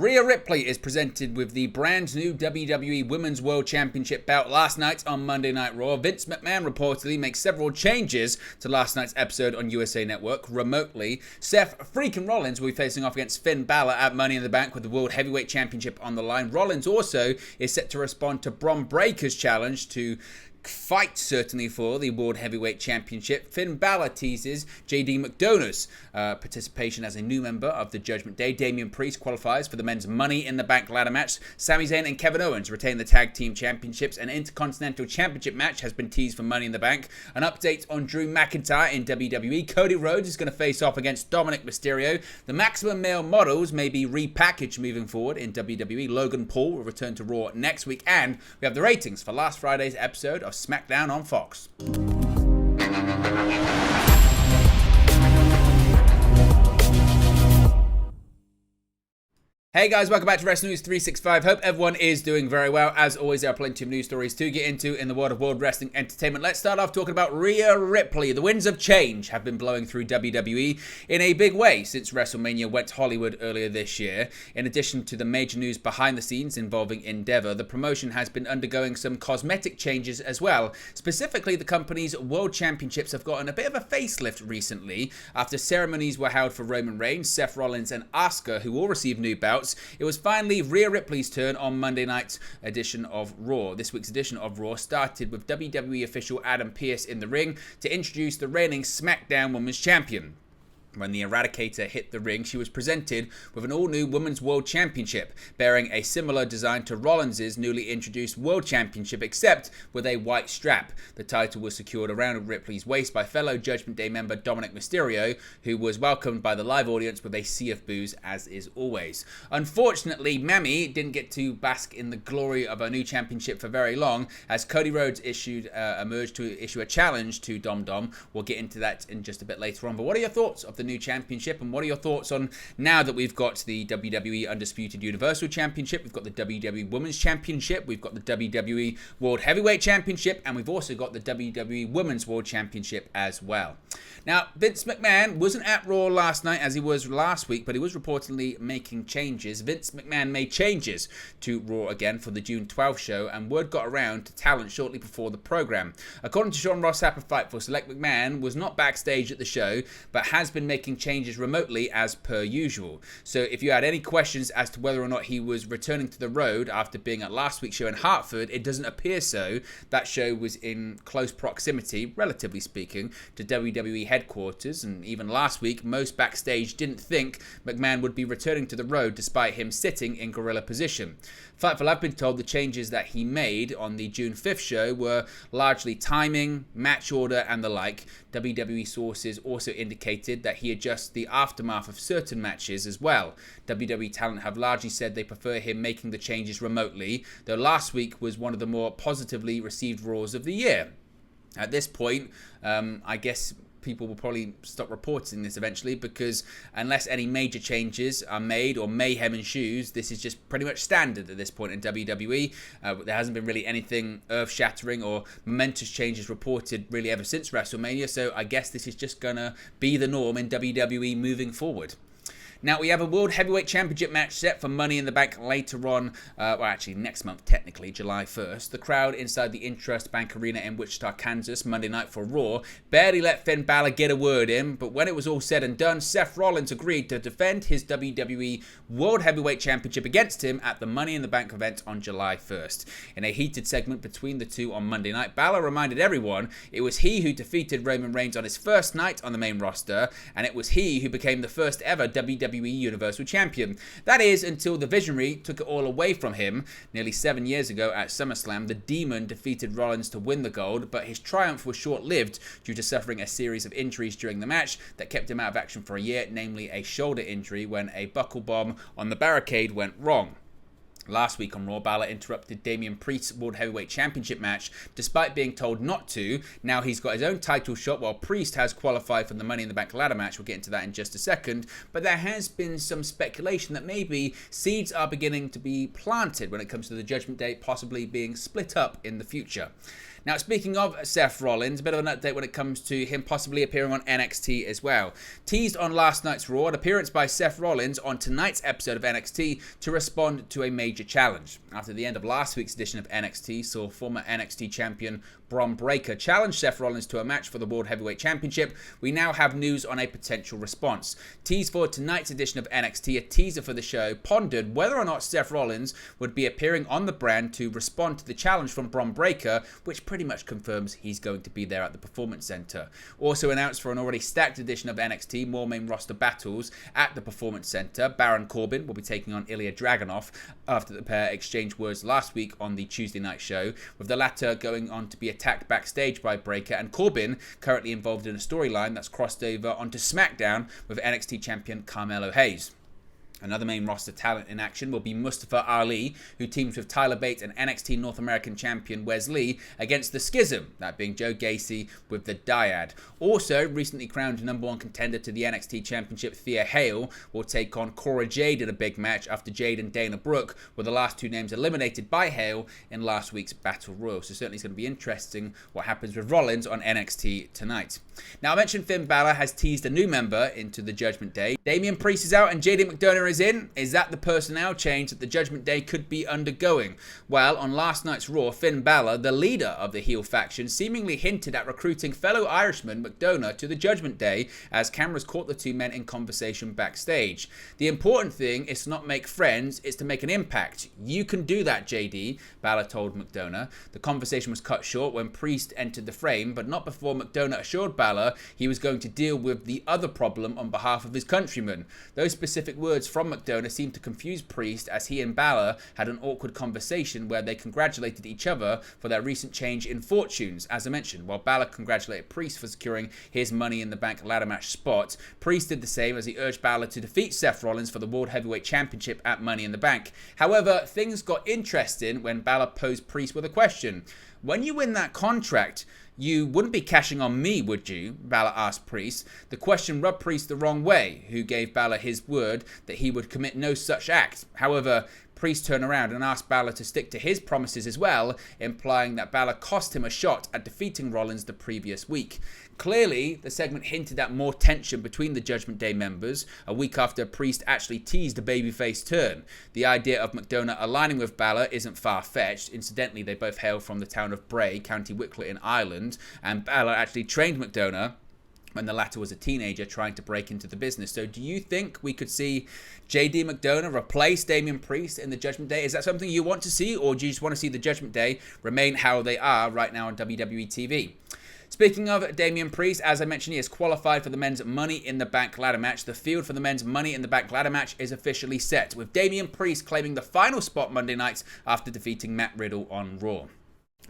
Rhea Ripley is presented with the brand new WWE Women's World Championship belt last night on Monday Night Raw. Vince McMahon reportedly makes several changes to last night's episode on USA Network remotely. Seth freaking Rollins will be facing off against Finn Balor at Money in the Bank with the World Heavyweight Championship on the line. Rollins also is set to respond to Bron Breakker's challenge to fight certainly for the World Heavyweight Championship. Finn Balor teases JD McDonough's participation as a new member of the Judgment Day. Damian Priest qualifies for the men's Money in the Bank ladder match. Sami Zayn and Kevin Owens retain the tag team championships. An Intercontinental Championship match has been teased for Money in the Bank. An update on Drew McIntyre in WWE. Cody Rhodes is going to face off against Dominic Mysterio. The Maximum Male models may be repackaged moving forward in WWE. Logan Paul will return to Raw next week. And we have the ratings for last Friday's episode of SmackDown on Fox. Hey guys, welcome back to Wrestling News 365. Hope everyone is doing very well. As always, there are plenty of news stories to get into in the world of World Wrestling Entertainment. Let's start off talking about Rhea Ripley. The winds of change have been blowing through WWE in a big way since WrestleMania went Hollywood earlier this year. In addition to the major news behind the scenes involving Endeavor, the promotion has been undergoing some cosmetic changes as well. Specifically, the company's World Championships have gotten a bit of a facelift recently after ceremonies were held for Roman Reigns, Seth Rollins and Asuka, who all received new belts. It was finally Rhea Ripley's turn on Monday night's edition of Raw. This week's edition of Raw started with WWE official Adam Pearce in the ring to introduce the reigning SmackDown Women's Champion. When the Eradicator hit the ring, she was presented with an all-new Women's World Championship, bearing a similar design to Rollins' newly introduced World Championship, except with a white strap. The title was secured around Ripley's waist by fellow Judgment Day member Dominic Mysterio, who was welcomed by the live audience with a sea of boos, as is always. Unfortunately, Mammy didn't get to bask in the glory of her new championship for very long, as Cody Rhodes emerged to issue a challenge to Dom Dom. We'll get into that in just a bit later on. But what are your thoughts of the new championship, and what are your thoughts on now that we've got the WWE Undisputed Universal Championship, we've got the WWE Women's Championship, we've got the WWE World Heavyweight Championship, and we've also got the WWE Women's World Championship as well. Now, Vince McMahon wasn't at Raw last night as he was last week, but he was reportedly making changes. Vince McMahon made changes to Raw again for the June 12th show, and word got around to talent shortly before the program. According to Sean Ross Sapp of Fightful Select, McMahon was not backstage at the show, but has been making changes remotely as per usual. So if you had any questions as to whether or not he was returning to the road after being at last week's show in Hartford, it doesn't appear so. That show was in close proximity, relatively speaking, to WWE headquarters, and even last week most backstage didn't think McMahon would be returning to the road despite him sitting in gorilla position. Fightful have been told the changes that he made on the June 5th show were largely timing, match order and the like. WWE sources also indicated that he adjusts the aftermath of certain matches as well. WWE talent have largely said they prefer him making the changes remotely, though last week was one of the more positively received Raws of the year. At this point, I guess people will probably stop reporting this eventually, because unless any major changes are made or mayhem ensues, this is just pretty much standard at this point in WWE. There hasn't been really anything earth-shattering or momentous changes reported really ever since WrestleMania, so I guess this is just gonna be the norm in WWE moving forward. Now, we have a World Heavyweight Championship match set for Money in the Bank later on, well, actually next month, technically, July 1st. The crowd inside the Intrust Bank Arena in Wichita, Kansas, Monday night for Raw, barely let Finn Balor get a word in, but when it was all said and done, Seth Rollins agreed to defend his WWE World Heavyweight Championship against him at the Money in the Bank event on July 1st. In a heated segment between the two on Monday night, Balor reminded everyone it was he who defeated Roman Reigns on his first night on the main roster, and it was he who became the first ever WWE Universal Champion. That is, until the Visionary took it all away from him. Nearly 7 years ago at SummerSlam, the Demon defeated Rollins to win the gold, but his triumph was short-lived due to suffering a series of injuries during the match that kept him out of action for a year, namely a shoulder injury when a buckle bomb on the barricade went wrong. Last week on Raw, Balor interrupted Damian Priest's World Heavyweight Championship match despite being told not to. Now he's got his own title shot while Priest has qualified for the Money in the Bank ladder match. We'll get into that in just a second. But there has been some speculation that maybe seeds are beginning to be planted when it comes to the Judgment Day possibly being split up in the future. Now, speaking of Seth Rollins, a bit of an update when it comes to him possibly appearing on NXT as well. Teased on last night's Raw, an appearance by Seth Rollins on tonight's episode of NXT to respond to a major challenge. After the end of last week's edition of NXT saw former NXT champion Bron Breakker challenge Seth Rollins to a match for the World Heavyweight Championship, we now have news on a potential response. Teased for tonight's edition of NXT, a teaser for the show pondered whether or not Seth Rollins would be appearing on the brand to respond to the challenge from Bron Breakker, which pretty much confirms he's going to be there at the Performance Center. Also announced for an already stacked edition of NXT, more main roster battles at the Performance Center. Baron Corbin will be taking on Ilya Dragunov after the pair exchanged words last week on the Tuesday night show, with the latter going on to be attacked backstage by Breakker, and Corbin currently involved in a storyline that's crossed over onto SmackDown with NXT champion Carmelo Hayes. Another main roster talent in action will be Mustafa Ali, who teams with Tyler Bate and NXT North American champion Wes Lee against the Schism, that being Joe Gacy with the Dyad. Also, recently crowned #1 contender to the NXT Championship, Thea Hale, will take on Cora Jade in a big match after Jade and Dana Brooke were the last two names eliminated by Hale in last week's Battle Royal. So certainly it's going to be interesting what happens with Rollins on NXT tonight. Now, I mentioned Finn Balor has teased a new member into the Judgment Day. Damian Priest is out and JD McDonough is in. Is that the personnel change that the Judgment Day could be undergoing? Well, on last night's Raw, Finn Balor, the leader of the heel faction, seemingly hinted at recruiting fellow Irishman McDonough to the Judgment Day as cameras caught the two men in conversation backstage. The important thing is to not make friends, it's to make an impact. You can do that, JD, Balor told McDonough. The conversation was cut short when Priest entered the frame, but not before McDonough assured Balor he was going to deal with the other problem on behalf of his countrymen. Those specific words from McDonough seemed to confuse Priest, as he and Balor had an awkward conversation where they congratulated each other for their recent change in fortunes. As I mentioned, while Balor congratulated Priest for securing his Money in the Bank ladder match spot, Priest did the same as he urged Balor to defeat Seth Rollins for the World Heavyweight Championship at Money in the Bank. However, things got interesting when Balor posed Priest with a question. When you win that contract, you wouldn't be cashing on me, would you? Balor asked Priest. The question rubbed Priest the wrong way, who gave Balor his word that he would commit no such act. However, Priest turned around and asked Balor to stick to his promises as well, implying that Balor cost him a shot at defeating Rollins the previous week. Clearly, the segment hinted at more tension between the Judgment Day members, a week after Priest actually teased a babyface turn. The idea of McDonough aligning with Balor isn't far-fetched. Incidentally, they both hail from the town of Bray, County Wicklow in Ireland, and Balor actually trained McDonough when the latter was a teenager trying to break into the business. So do you think we could see JD McDonough replace Damian Priest in the Judgment Day? Is that something you want to see, or do you just want to see the Judgment Day remain how they are right now on WWE TV? Speaking of Damian Priest, as I mentioned, he is qualified for the men's Money in the Bank ladder match. The field for the men's Money in the Bank ladder match is officially set, with Damian Priest claiming the final spot Monday night after defeating Matt Riddle on Raw.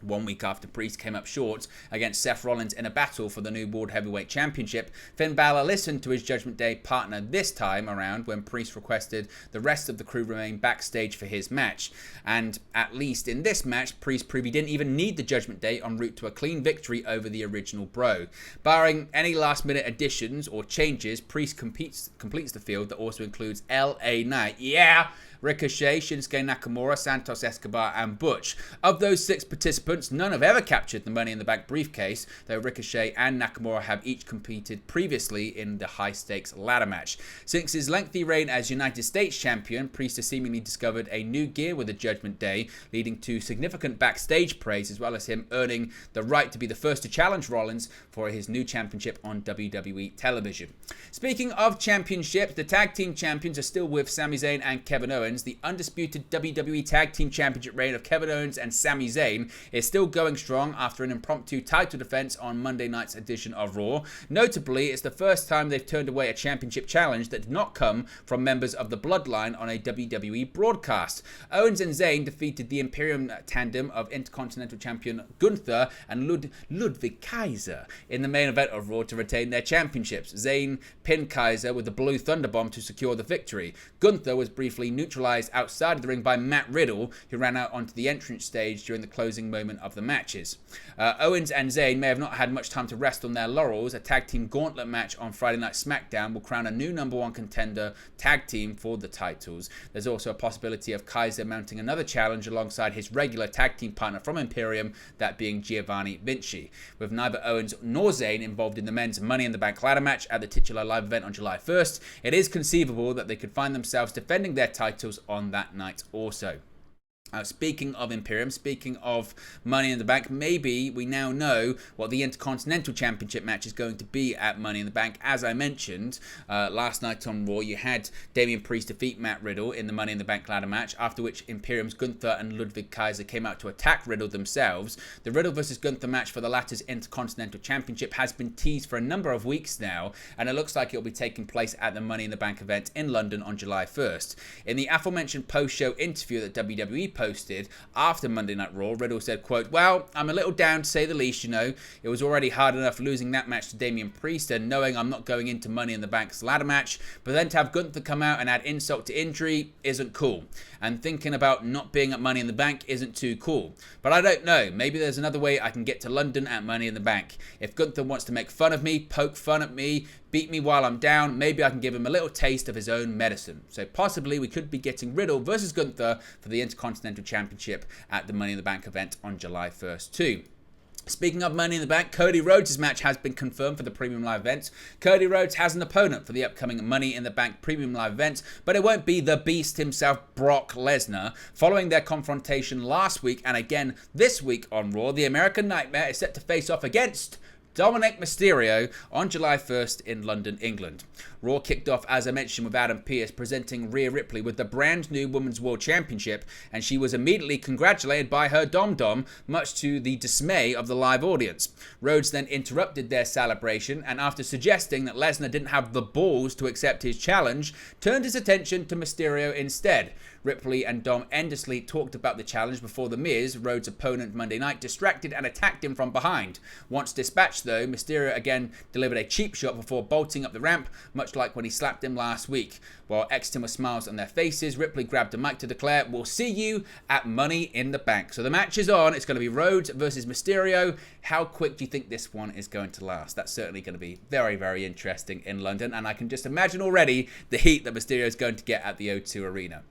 1 week after Priest came up short against Seth Rollins in a battle for the new World Heavyweight Championship, Finn Balor listened to his Judgment Day partner this time around when Priest requested the rest of the crew remain backstage for his match. And at least in this match, Priest proved he didn't even need the Judgment Day en route to a clean victory over the original Bro. Barring any last-minute additions or changes, Priest completes the field that also includes LA Knight. Yeah! Ricochet, Shinsuke Nakamura, Santos Escobar, and Butch. Of those 6 participants, none have ever captured the Money in the Bank briefcase, though Ricochet and Nakamura have each competed previously in the high-stakes ladder match. Since his lengthy reign as United States champion, Priest has seemingly discovered a new gear with the Judgment Day, leading to significant backstage praise, as well as him earning the right to be the first to challenge Rollins for his new championship on WWE television. Speaking of championships, the tag team champions are still with Sami Zayn and Kevin Owens. The undisputed WWE Tag Team Championship reign of Kevin Owens and Sami Zayn is still going strong after an impromptu title defense on Monday night's edition of Raw. Notably, it's the first time they've turned away a championship challenge that did not come from members of the Bloodline on a WWE broadcast. Owens and Zayn defeated the Imperium tandem of Intercontinental Champion Gunther and Ludwig Kaiser in the main event of Raw to retain their championships. Zayn pinned Kaiser with the Blue Thunderbomb to secure the victory. Gunther was briefly neutralized neutralized outside of the ring by Matt Riddle, who ran out onto the entrance stage during the closing moment of the matches. Owens and Zayn may have not had much time to rest on their laurels. A tag team gauntlet match on Friday Night SmackDown will crown a new #1 contender tag team for the titles. There's also a possibility of Kaiser mounting another challenge alongside his regular tag team partner from Imperium, that being Giovanni Vinci. With neither Owens nor Zayn involved in the men's Money in the Bank ladder match at the titular live event on July 1st, it is conceivable that they could find themselves defending their titles on that night also. Speaking of Imperium, speaking of Money in the Bank, maybe we now know what the Intercontinental Championship match is going to be at Money in the Bank. As I mentioned last night on Raw, you had Damian Priest defeat Matt Riddle in the Money in the Bank ladder match, after which Imperium's Gunther and Ludwig Kaiser came out to attack Riddle themselves. The Riddle vs Gunther match for the latter's Intercontinental Championship has been teased for a number of weeks now, and it looks like it will be taking place at the Money in the Bank event in London on July 1st. In the aforementioned post-show interview that WWE posted after Monday Night Raw, Riddle said, quote, "Well, I'm a little down to say the least, you know. It was already hard enough losing that match to Damian Priest and knowing I'm not going into Money in the Bank's ladder match, but then to have Gunther come out and add insult to injury isn't cool. And thinking about not being at Money in the Bank isn't too cool. But I don't know, maybe there's another way I can get to London at Money in the Bank. If Gunther wants to make fun of me, poke fun at me, beat me while I'm down, maybe I can give him a little taste of his own medicine." So possibly we could be getting Riddle versus Gunther for the Intercontinental Championship at the Money in the Bank event on July 1st too. Speaking of Money in the Bank, Cody Rhodes' match has been confirmed for the Premium Live event. Cody Rhodes has an opponent for the upcoming Money in the Bank Premium Live event, but it won't be the Beast himself, Brock Lesnar. Following their confrontation last week and again this week on Raw, the American Nightmare is set to face off against Dominic Mysterio on July 1st in London, England. Raw kicked off, as I mentioned, with Adam Pearce presenting Rhea Ripley with the brand new Women's World Championship, and she was immediately congratulated by her Dom, much to the dismay of the live audience. Rhodes then interrupted their celebration, and after suggesting that Lesnar didn't have the balls to accept his challenge, turned his attention to Mysterio instead. Ripley and Dom endlessly talked about the challenge before The Miz, Rhodes' opponent Monday night, distracted and attacked him from behind. Once dispatched though, Mysterio again delivered a cheap shot before bolting up the ramp, much like when he slapped him last week. While exiting with smiles on their faces, Ripley grabbed a mic to declare, "We'll see you at Money in the Bank." So the match is on. It's going to be Rhodes versus Mysterio. How quick do you think this one is going to last? That's certainly going to be very, very interesting in London, and I can just imagine already the heat that Mysterio is going to get at the O2 Arena.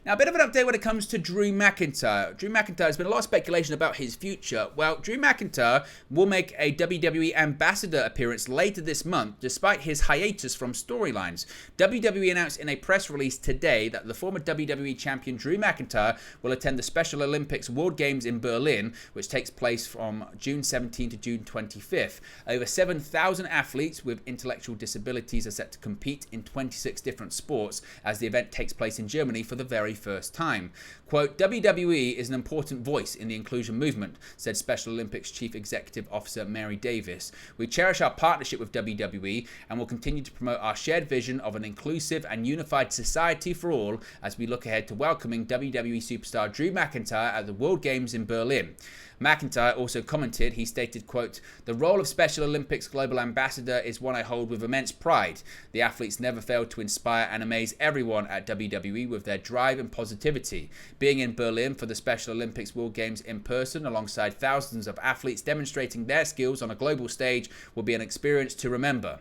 Now, a bit of an update when it comes to Drew McIntyre. Drew McIntyre, has been a lot of speculation about his future. Well, Drew McIntyre will make a WWE ambassador appearance later this month, despite his hiatus from storylines. WWE announced in a press release today that the former WWE champion Drew McIntyre will attend the Special Olympics World Games in Berlin, which takes place from June 17 to June 25th. Over 7,000 athletes with intellectual disabilities are set to compete in 26 different sports as the event takes place in Germany for the very first time. Quote, "WWE is an important voice in the inclusion movement," said Special Olympics Chief Executive Officer Mary Davis. "We cherish our partnership with WWE and will continue to promote our shared vision of an inclusive and unified society for all as we look ahead to welcoming WWE superstar Drew McIntyre at the World Games in Berlin." McIntyre also commented, he stated, quote, "The role of Special Olympics Global Ambassador is one I hold with immense pride. The athletes never fail to inspire and amaze everyone at WWE with their drive and positivity. Being in Berlin for the Special Olympics World Games in person alongside thousands of athletes demonstrating their skills on a global stage will be an experience to remember."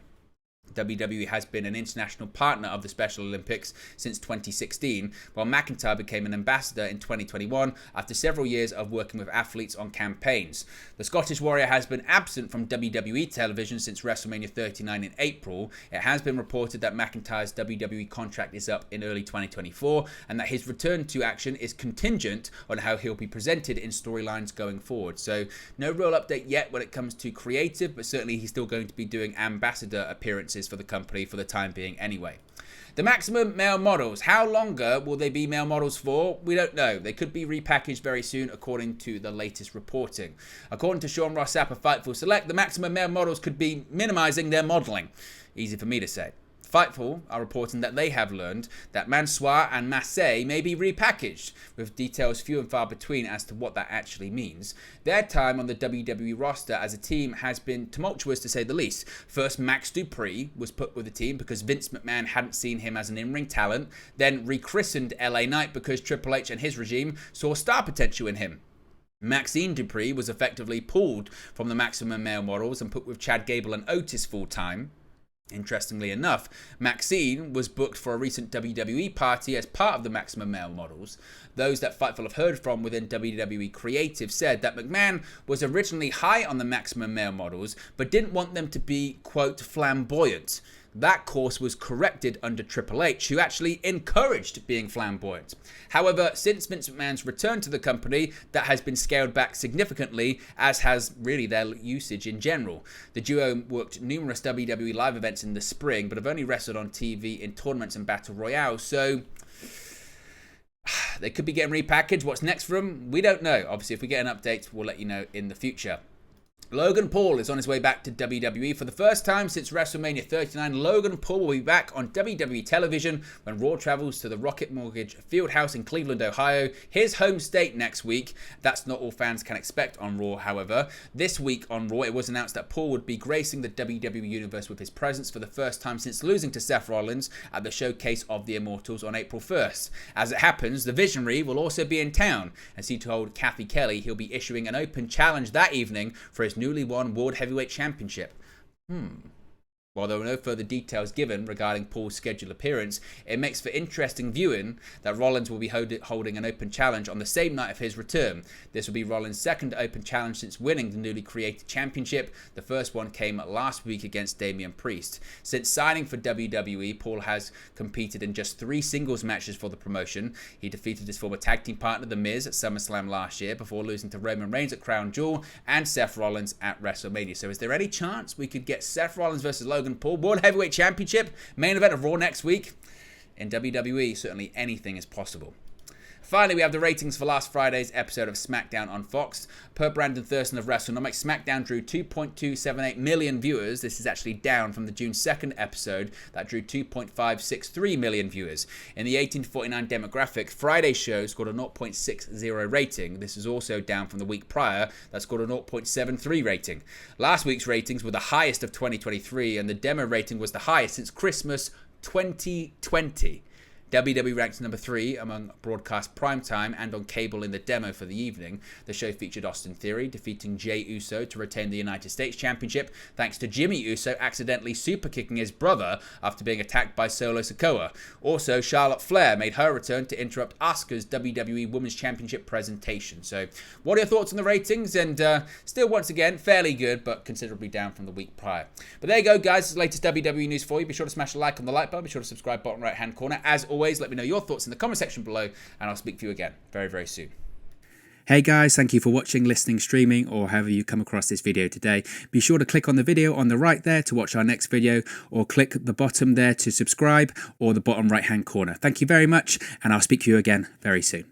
WWE has been an international partner of the Special Olympics since 2016, while McIntyre became an ambassador in 2021 after several years of working with athletes on campaigns. The Scottish Warrior has been absent from WWE television since WrestleMania 39 in April. It has been reported that McIntyre's WWE contract is up in early 2024 and that his return to action is contingent on how he'll be presented in storylines going forward. So no real update yet when it comes to creative, but certainly he's still going to be doing ambassador appearances for the company for the time being anyway. The Maximum male models. How longer will they be male models for? We don't know. They could be repackaged very soon according to the latest reporting. According to Sean Ross Sapp of Fightful Select, the Maximum male models could be minimizing their modeling. Easy for me to say. Fightful are reporting that they have learned that Mansoor and Massey may be repackaged, with details few and far between as to what that actually means. Their time on the WWE roster as a team has been tumultuous to say the least. First, Max Dupree was put with the team because Vince McMahon hadn't seen him as an in-ring talent, then rechristened LA Knight because Triple H and his regime saw star potential in him. Maxine Dupree was effectively pulled from the Maximum Male Models and put with Chad Gable and Otis full-time. Interestingly enough, Maxine was booked for a recent WWE party as part of the Maximum Male Models. Those that Fightful have heard from within WWE Creative said that McMahon was originally high on the Maximum Male Models, but didn't want them to be, quote, flamboyant. That course was corrected under Triple H, who actually encouraged being flamboyant. However, since Vince McMahon's return to the company, that has been scaled back significantly, as has really their usage in general. The duo worked numerous WWE live events in the spring, but have only wrestled on TV in tournaments and battle royales, so they could be getting repackaged. What's next for them? We don't know. Obviously, if we get an update, we'll let you know in the future. Logan Paul is on his way back to WWE. For the first time since WrestleMania 39, Logan Paul will be back on WWE television when Raw travels to the Rocket Mortgage Fieldhouse in Cleveland, Ohio, his home state, next week. That's not all fans can expect on Raw, however. This week on Raw, it was announced that Paul would be gracing the WWE Universe with his presence for the first time since losing to Seth Rollins at the Showcase of the Immortals on April 1st. As it happens, the Visionary will also be in town, as he told Kathy Kelly he'll be issuing an open challenge that evening for his newly won World Heavyweight Championship. While there were no further details given regarding Paul's scheduled appearance, it makes for interesting viewing that Rollins will be holding an open challenge on the same night of his return. This will be Rollins' second open challenge since winning the newly created championship. The first one came last week against Damian Priest. Since signing for WWE, Paul has competed in just 3 singles matches for the promotion. He defeated his former tag team partner The Miz at SummerSlam last year before losing to Roman Reigns at Crown Jewel and Seth Rollins at WrestleMania. So is there any chance we could get Seth Rollins versus Logan Paul, World Heavyweight Championship, main event of Raw next week? In WWE, certainly anything is possible. Finally, we have the ratings for last Friday's episode of SmackDown on Fox. Per Brandon Thurston of WrestleNomics, SmackDown drew 2.278 million viewers. This is actually down from the June 2nd episode that drew 2.563 million viewers. In the 18 to 49 demographic, Friday's show scored a 0.60 rating. This is also down from the week prior that scored a 0.73 rating. Last week's ratings were the highest of 2023, and the demo rating was the highest since Christmas 2020. WWE ranked number 3 among broadcast primetime and on cable in the demo for the evening. The show featured Austin Theory defeating Jey Uso to retain the United States Championship, thanks to Jimmy Uso accidentally superkicking his brother after being attacked by Solo Sikoa. Also, Charlotte Flair made her return to interrupt Asuka's WWE Women's Championship presentation. So, what are your thoughts on the ratings? And still, once again, fairly good, but considerably down from the week prior. But there you go, guys. This is the latest WWE news for you. Be sure to smash a like on the like button. Be sure to subscribe bottom right-hand corner. As always, let me know your thoughts in the comment section below, and I'll speak to you again very, very soon. Hey guys, thank you for watching, listening, streaming, or however you come across this video today. Be sure to click on the video on the right there to watch our next video, or click the bottom there to subscribe, or the bottom right hand corner. Thank you very much, and I'll speak to you again very soon.